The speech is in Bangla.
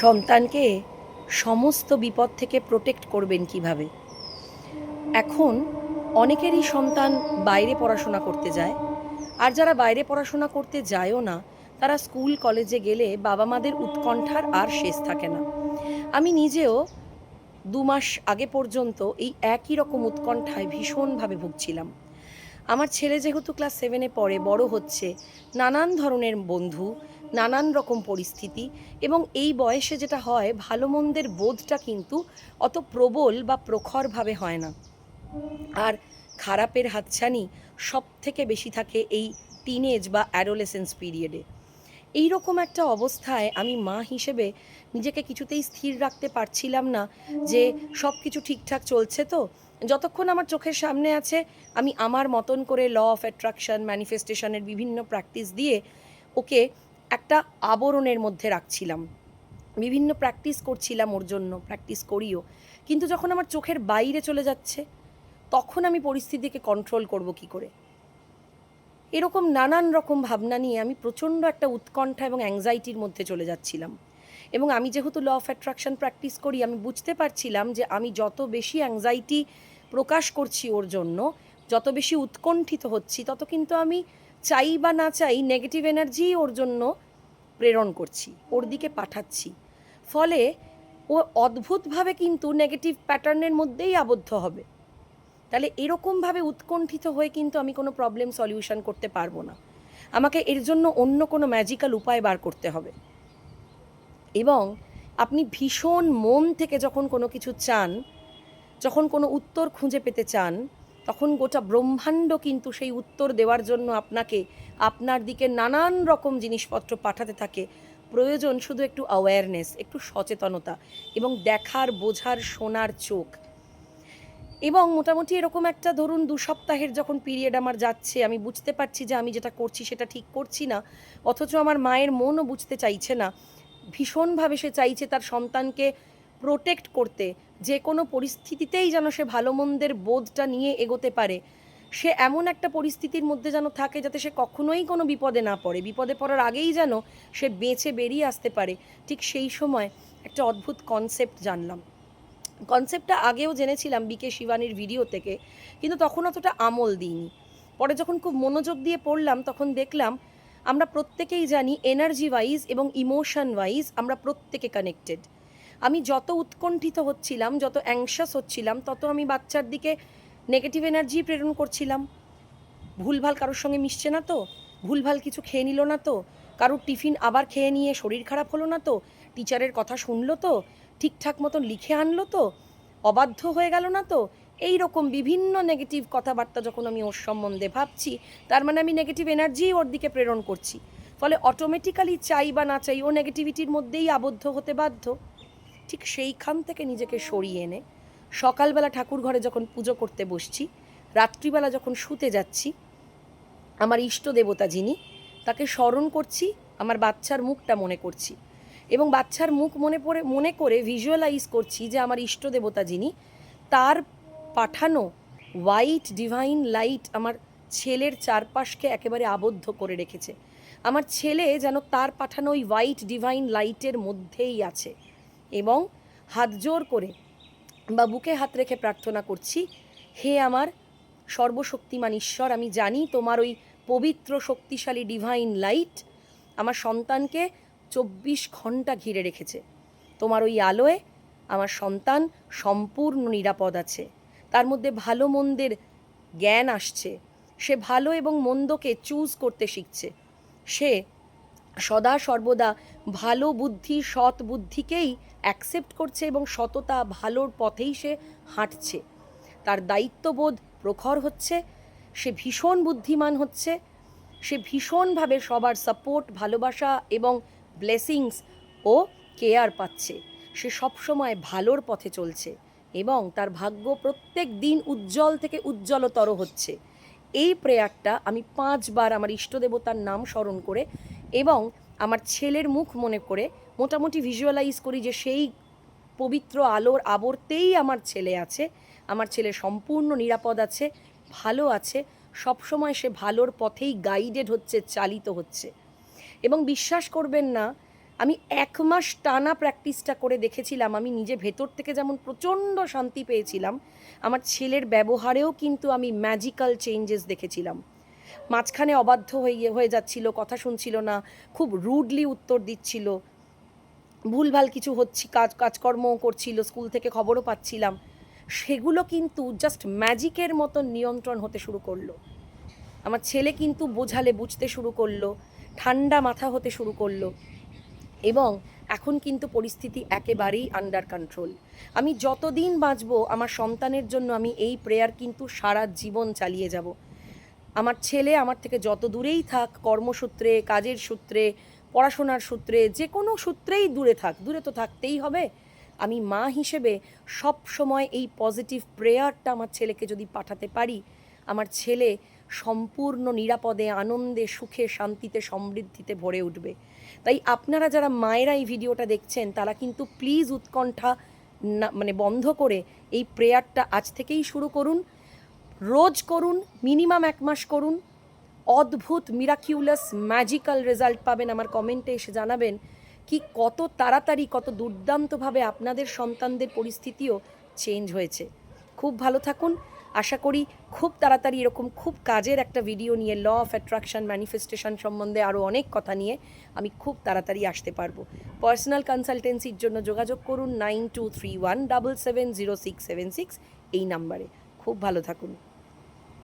সন্তানকে সমস্ত বিপদ থেকে প্রোটেক্ট করবেন কিভাবে? এখন অনেকেরই সন্তান বাইরে পড়াশোনা করতে যায়। আর যারা বাইরে পড়াশোনা করতে যায়ও না, তারা স্কুল কলেজে গেলে বাবা-মাদের উৎকণ্ঠার আর শেষ থাকে না। আমি নিজেও ২ মাস আগে পর্যন্ত এই একই রকম উৎকণ্ঠায় ভীষণভাবে ভুগছিলাম। আমার ছেলে যেহেতু ক্লাস 7 এ পড়ে, বড় হচ্ছে, নানান ধরনের বন্ধু, নানান রকম পরিস্থিতি এবং এই বয়সে যেটা হয় ভালো মন্দের বোধটা কিন্তু অত প্রবল বা প্রখরভাবে হয় না। আর খারাপের হাতছানি সবথেকে বেশি থাকে এই টিনেজ বা অ্যাডোলেসেন্স পিরিয়ডে। এইরকম একটা অবস্থায় আমি মা হিসেবে নিজেকে কিছুতেই স্থির রাখতে পারছিলাম না যে সব কিছু ঠিকঠাক চলছে তো। যতক্ষণ আমার চোখের সামনে আছে আমি আমার মতন করে ল অফ অ্যাট্রাকশন, ম্যানিফেস্টেশনের বিভিন্ন প্র্যাকটিস দিয়ে ওকে একটা আবরণের মধ্যে রাখছিলাম। বিভিন্ন প্র্যাকটিস করছিলাম ওর জন্য, প্র্যাকটিস করিও। কিন্তু যখন আমার চোখের বাইরে চলে যাচ্ছে, তখন আমি পরিস্থিতিকে কন্ট্রোল করব কী করে? এরকম নানান রকম ভাবনা নিয়ে আমি প্রচণ্ড একটা উৎকণ্ঠা এবং অ্যাংজাইটির মধ্যে চলে যাচ্ছিলাম। এবং আমি যেহেতু ল অফ অ্যাট্রাকশন প্র্যাকটিস করি, আমি বুঝতে পারছিলাম যে আমি যত বেশি অ্যাংজাইটি প্রকাশ করছি ওর জন্য, যত বেশি উৎকণ্ঠিত হচ্ছি, তত কিন্তু আমি চাই বা না চাই নেগেটিভ এনার্জি ওর জন্য প্রেরণ করছি, ওর দিকে পাঠাচ্ছি। ফলে ও অদ্ভুতভাবে কিন্তু নেগেটিভ প্যাটার্নের মধ্যেই আবদ্ধ হবে। তাহলে এরকমভাবে উৎকণ্ঠিত হয়ে কিন্তু আমি কোনো প্রবলেম সলিউশন করতে পারবো না। আমাকে এর জন্য অন্য কোনো ম্যাজিক্যাল উপায় বার করতে হবে। এবং আপনি ভীষণ মন থেকে যখন কোনো কিছু চান, যখন কোনো উত্তর খুঁজে পেতে চান, তখন গোটা ব্রহ্মাণ্ড কিন্তু সেই উত্তর দেওয়ার জন্য আপনাকে আপনার দিকে নানান রকম জিনিসপত্র পাঠাতে থাকে। প্রয়োজন শুধু একটু অ্যাওয়ারনেস, একটু সচেতনতা এবং দেখার, বোঝার, শোনার চোখ। এবং মোটামুটি এরকম একটা ধরুন ২ সপ্তাহের যখন পিরিয়ড আমার যাচ্ছে, আমি বুঝতে পারছি যে আমি যেটা করছি সেটা ঠিক করছি না। অথচ আমার মায়ের মনও বুঝতে চাইছে না। ভীষণভাবে সে চাইছে তার সন্তানকে প্রোটেক্ট করতে, যে কোনো পরিস্থিতিতেই যেন সে ভালো মন্দের বোধটা নিয়ে এগোতে পারে। সে এমন একটা পরিস্থিতির মধ্যে যেন থাকে যাতে সে কখনোই কোনো বিপদে না পড়ে। বিপদে পড়ার আগেই যেন সে বেঁচে বেরিয়ে আসতে পারে। ঠিক সেই সময় একটা অদ্ভুত কনসেপ্ট জানলাম। কনসেপ্টটা আগেও জেনেছিলাম বিকে শিবানীর ভিডিও থেকে, কিন্তু তখন অতটা আমল দিইনি। পরে যখন খুব মনোযোগ দিয়ে পড়লাম, তখন দেখলাম আমরা প্রত্যেকেই জানি এনার্জি ওয়াইজ এবং ইমোশন ওয়াইজ আমরা প্রত্যেকে কানেক্টেড। আমি যত উৎকণ্ঠিত হচ্ছিলাম, যত অ্যাংশাস হচ্ছিলাম, তত আমি বাচ্চার দিকে নেগেটিভ এনার্জি প্রেরণ করছিলাম। ভুলভাল কারোর সঙ্গে মিশছে না তো, ভুলভাল কিছু খেয়ে নিল না তো, কারোর টিফিন আবার খেয়ে নিয়ে শরীর খারাপ হলো না তো, টিচারের কথা শুনলো তো, ঠিকঠাক মতন লিখে আনলো তো, অবাধ্য হয়ে গেল না তো। এই রকম বিভিন্ন নেগেটিভ কথাবার্তা যখন আমি ওর সম্বন্ধে ভাবছি, তার মানে আমি নেগেটিভ এনার্জি ওর দিকে প্রেরণ করছি। ফলে অটোমেটিক্যালি চাই বা না চাই ও নেগেটিভিটির মধ্যেই আবদ্ধ হতে বাধ্য। ঠিক সেইখান থেকে নিজেকে সরিয়ে এনে সকালবেলা ঠাকুর ঘরে যখন পুজো করতে বসছি, রাত্রিবেলা যখন শুতে যাচ্ছি, আমার ইষ্ট দেবতা যিনি, তাকে স্মরণ করছি, আমার বাচ্চার মুখটা মনে করছি এবং বাচ্চার মুখ মনে করে ভিজুয়ালাইজ করছি যে আমার ইষ্ট দেবতা যিনি, তার পাঠানো হোয়াইট ডিভাইন লাইট আমার ছেলের চারপাশকে একেবারে আবদ্ধ করে রেখেছে। আমার ছেলে যেন তার পাঠানো ওই হোয়াইট ডিভাইন লাইটের মধ্যেই আছে। এবং হাত জোর করে বা বুকে হাত রেখে প্রার্থনা করছি, হে আমার সর্বশক্তিমান ঈশ্বর, আমি জানি তোমার ওই পবিত্র শক্তিশালী ডিভাইন লাইট আমার সন্তানকে ২৪ ঘন্টা ঘিরে রেখেছে। তোমার ওই আলোয় আমার সন্তান সম্পূর্ণ নিরাপদ আছে। তার মধ্যে ভালো মন্দের জ্ঞান আসছে, সে ভালো এবং মন্দকে চুজ করতে শিখছে, সে সদা সর্বদা ভালো বুদ্ধি, সৎ বুদ্ধিকেই অ্যাকসেপ্ট করছে এবং সততা, ভালোর পথেই সে হাঁটছে। তার দায়িত্ববোধ প্রখর হচ্ছে, সে ভীষণ বুদ্ধিমান হচ্ছে, সে ভীষণভাবে সবার সাপোর্ট, ভালোবাসা এবং ব্লেসিংস ও কেয়ার পাচ্ছে। সে সবসময় ভালোর পথে চলছে এবং তার ভাগ্য প্রত্যেক দিন উজ্জ্বল থেকে উজ্জ্বলতর হচ্ছে। এই প্রেয়ারটা আমি ৫ বার আমার ইষ্টদেবতার নাম স্মরণ করে এবং আমার ছেলের মুখ মনে করে মোটামুটি ভিজুয়ালাইজ করি যে সেই পবিত্র আলোর আবর্তেই আমার ছেলে আছে, আমার ছেলে সম্পূর্ণ নিরাপদ আছে, ভালো আছে, সবসময় সে ভালোর পথেই গাইডেড হচ্ছে, চালিত হচ্ছে। এবং বিশ্বাস করবেন না, আমি 1 মাস টানা প্র্যাকটিসটা করে দেখেছিলাম, আমি নিজে ভেতর থেকে যেমন প্রচণ্ড শান্তি পেয়েছিলাম, আমার ছেলের ব্যবহারেও কিন্তু আমি ম্যাজিক্যাল চেঞ্জেস দেখেছিলাম। মাঝখানে অবাধ্য হয়ে যাচ্ছিল, কথা শুনছিল না, খুব রুডলি উত্তর দিচ্ছিল, ভুলভাল কিছু কাজকর্মও করছিল, স্কুল থেকে খবরও পাচ্ছিলাম, সেগুলো কিন্তু জাস্ট ম্যাজিকের মতো নিয়ন্ত্রণ হতে শুরু করলো। আমার ছেলে কিন্তু বোঝালে বুঝতে শুরু করলো, ঠান্ডা মাথা হতে শুরু করলো, এবং এখন কিন্তু পরিস্থিতি একেবারেই আন্ডার কন্ট্রোল। আমি যতদিন বাঁচবো আমার সন্তানের জন্য আমি এই প্রেয়ার কিন্তু সারা জীবন চালিয়ে যাব। আমার ছেলে আমার থেকে যত দূরেই থাক, কর্মসূত্রে, কাজের সূত্রে, পড়াশোনার সূত্রে, যে কোনো সূত্রেই দূরে থাক, দূরে তো থাকতেই হবে, আমি মা হিসেবে সব সময় এই পজিটিভ প্রেয়ারটা আমার ছেলেকে যদি পাঠাতে পারি, আমার ছেলে সম্পূর্ণ নিরাপদে, আনন্দে, সুখে, শান্তিতে, সমৃদ্ধিতে ভরে উঠবে। তাই আপনারা যারা মায়েরা এই ভিডিওটা দেখছেন, তারা কিন্তু প্লিজ উৎকণ্ঠা না বন্ধ করে এই প্রেয়ারটা আজ থেকেই শুরু করুন। রোজ করুন, মিনিমাম 1 মাস করুন, অদ্ভুত মিরাকিউলাস ম্যাজিক্যাল রেজাল্ট পাবেন। আমার কমেন্টে এসে জানাবেন কি কত তাড়াতাড়ি, কত দুর্দান্তভাবে আপনাদের সন্তানদের পরিস্থিতিও চেঞ্জ হয়েছে। খুব ভালো থাকুন। আশা করি খুব তাড়াতাড়ি এরকম খুব কাজের একটা ভিডিও নিয়ে, ল অফ অ্যাট্রাকশন, ম্যানিফেস্টেশন সম্বন্ধে আরও অনেক কথা নিয়ে আমি খুব তাড়াতাড়ি আসতে পারবো। পার্সোনাল কনসালটেন্সির জন্য যোগাযোগ করুন 9231770676 এই নাম্বারে। খুব ভালো থাকুন।